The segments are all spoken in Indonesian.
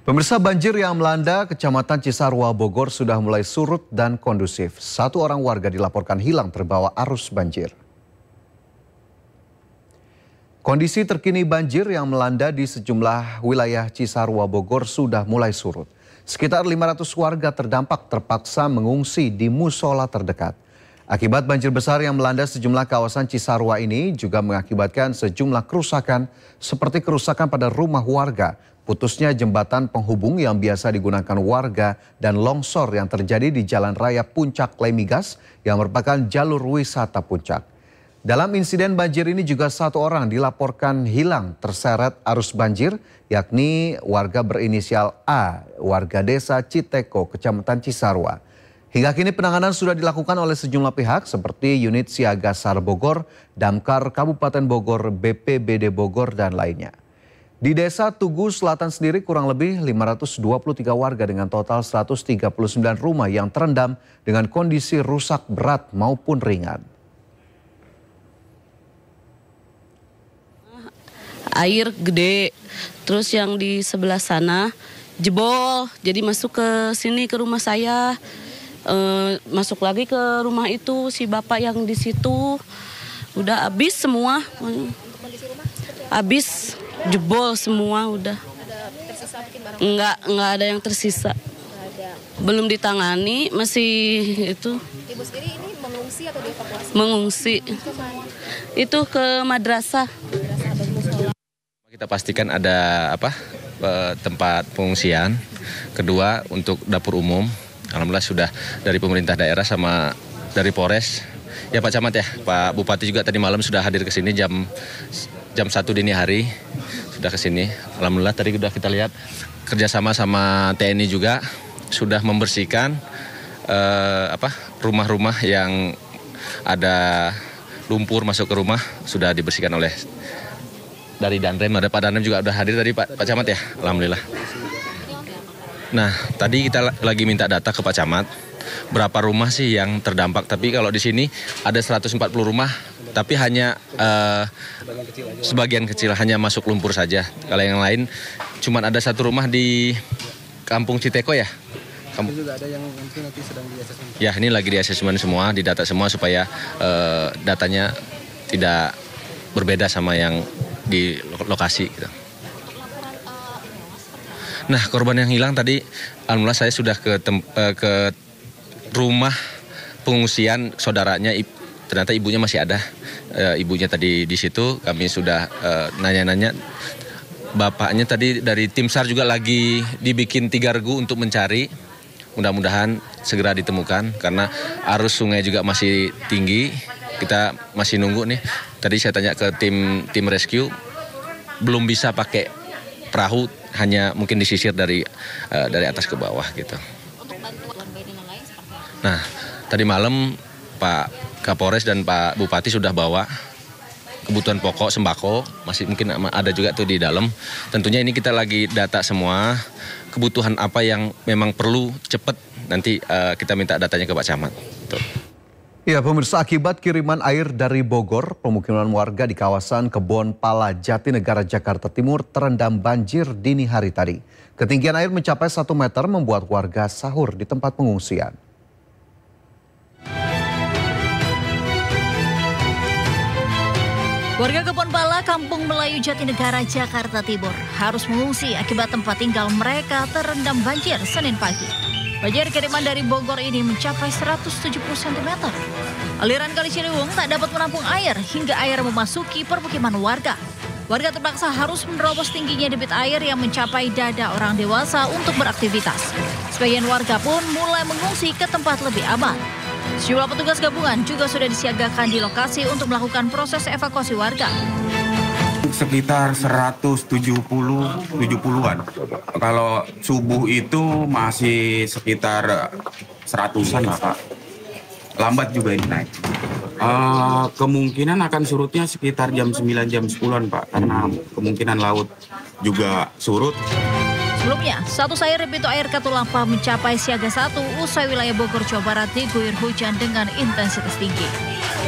Pemirsa, banjir yang melanda Kecamatan Cisarua, Bogor sudah mulai surut dan kondusif. Satu orang warga dilaporkan hilang terbawa arus banjir. Kondisi terkini banjir yang melanda di sejumlah wilayah Cisarua, Bogor sudah mulai surut. Sekitar 500 warga terdampak terpaksa mengungsi di musola terdekat. Akibat banjir besar yang melanda sejumlah kawasan Cisarua ini juga mengakibatkan sejumlah kerusakan seperti kerusakan pada rumah warga, putusnya jembatan penghubung yang biasa digunakan warga, dan longsor yang terjadi di Jalan Raya Puncak Lemigas yang merupakan jalur wisata puncak. Dalam insiden banjir ini juga satu orang dilaporkan hilang terseret arus banjir, yakni warga berinisial A, warga desa Citeko, Kecamatan Cisarua. Hingga kini penanganan sudah dilakukan oleh sejumlah pihak seperti unit siaga SAR Bogor, Damkar Kabupaten Bogor, BPBD Bogor, dan lainnya. Di desa Tugu Selatan sendiri kurang lebih 523 warga dengan total 139 rumah yang terendam dengan kondisi rusak berat maupun ringan. Air gede, terus yang di sebelah sana jebol, jadi masuk ke sini ke rumah saya, masuk lagi ke rumah itu si bapak yang di situ, udah habis semua, habis jebol semua udah. Enggak ada yang tersisa. Belum ditangani, masih itu. Ibu sendiri ini mengungsi atau dievakuasi? Mengungsi. Itu ke madrasah. Kita pastikan ada tempat pengungsian. Kedua, untuk dapur umum, alhamdulillah sudah dari pemerintah daerah sama dari Polres. Ya Pak Camat ya, Pak Bupati juga tadi malam sudah hadir ke sini jam 1 dini hari sudah ke sini. Alhamdulillah tadi sudah kita lihat kerjasama sama TNI juga sudah membersihkan rumah-rumah yang ada lumpur masuk ke rumah, sudah dibersihkan oleh dari Danrem. Ada Pak Danrem juga udah hadir tadi Pak Camat ya, alhamdulillah. Nah tadi kita lagi minta data ke Pak Camat berapa rumah sih yang terdampak, tapi kalau di sini ada 140 rumah tapi hanya sebagian kecil hanya masuk lumpur saja. Kalau yang lain cuma ada satu rumah di Kampung Citeko ya. Juga ada yang nanti sedang di asesmen. Ya ini lagi di asesmen semua, didata semua supaya datanya tidak berbeda sama yang di lokasi gitu. Nah korban yang hilang tadi alhamdulillah saya sudah ke rumah pengungsian saudaranya, ternyata ibunya masih ada. Ibunya tadi di situ, kami sudah nanya-nanya. Bapaknya tadi dari tim SAR juga lagi dibikin 3 regu untuk mencari. Mudah-mudahan segera ditemukan karena arus sungai juga masih tinggi. Kita masih nunggu nih. Tadi saya tanya ke tim rescue, belum bisa pakai perahu, hanya mungkin disisir dari atas ke bawah gitu. Untuk bantuan yang lain seperti apa? Nah, tadi malam Pak Kapolres dan Pak Bupati sudah bawa kebutuhan pokok sembako, masih mungkin ada juga tuh di dalam. Tentunya ini kita lagi data semua kebutuhan apa yang memang perlu cepat. Nanti kita minta datanya ke Pak Camat. Tuh. Ya pemirsa, akibat kiriman air dari Bogor, pemukiman warga di kawasan Kebon Pala, Jatinegara, Jakarta Timur terendam banjir dini hari tadi. Ketinggian air mencapai 1 meter membuat warga sahur di tempat pengungsian. Warga Kebon Pala, Kampung Melayu, Jatinegara, Jakarta Timur harus mengungsi akibat tempat tinggal mereka terendam banjir Senin pagi. Banjir kiriman dari Bogor ini mencapai 170 cm. Aliran Kali Ciliwung tak dapat menampung air hingga air memasuki permukiman warga. Warga terpaksa harus menerobos tingginya debit air yang mencapai dada orang dewasa untuk beraktivitas. Sebagian warga pun mulai mengungsi ke tempat lebih aman. Sejumlah petugas gabungan juga sudah disiagakan di lokasi untuk melakukan proses evakuasi warga. Sekitar 70-an. Kalau subuh itu masih sekitar 100-an lah Pak. Lambat juga ini naik. Kemungkinan akan surutnya sekitar jam 9, jam 10-an Pak. Karena kemungkinan laut juga surut. Sebelumnya, status air di pintu air Katulampa mencapai siaga 1 usai wilayah Bogor, Jawa Barat diguyur hujan dengan intensitas tinggi.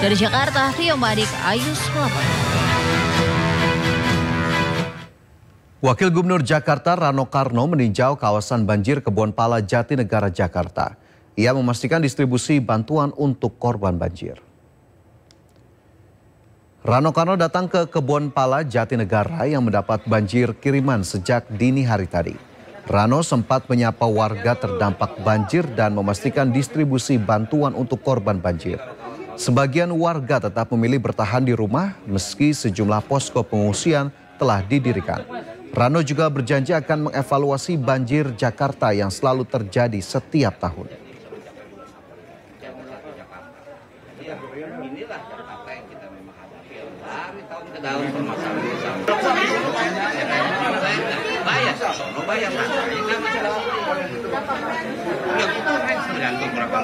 Dari Jakarta, Rio Madik, Ayus melaporkan. Wakil Gubernur Jakarta Rano Karno meninjau kawasan banjir Kebonpala Jatinegara, Jakarta. Ia memastikan distribusi bantuan untuk korban banjir. Rano Karno datang ke Kebonpala Jatinegara yang mendapat banjir kiriman sejak dini hari tadi. Rano sempat menyapa warga terdampak banjir dan memastikan distribusi bantuan untuk korban banjir. Sebagian warga tetap memilih bertahan di rumah meski sejumlah posko pengungsian telah didirikan. Rano juga berjanji akan mengevaluasi banjir Jakarta yang selalu terjadi setiap tahun. Tergantung berapa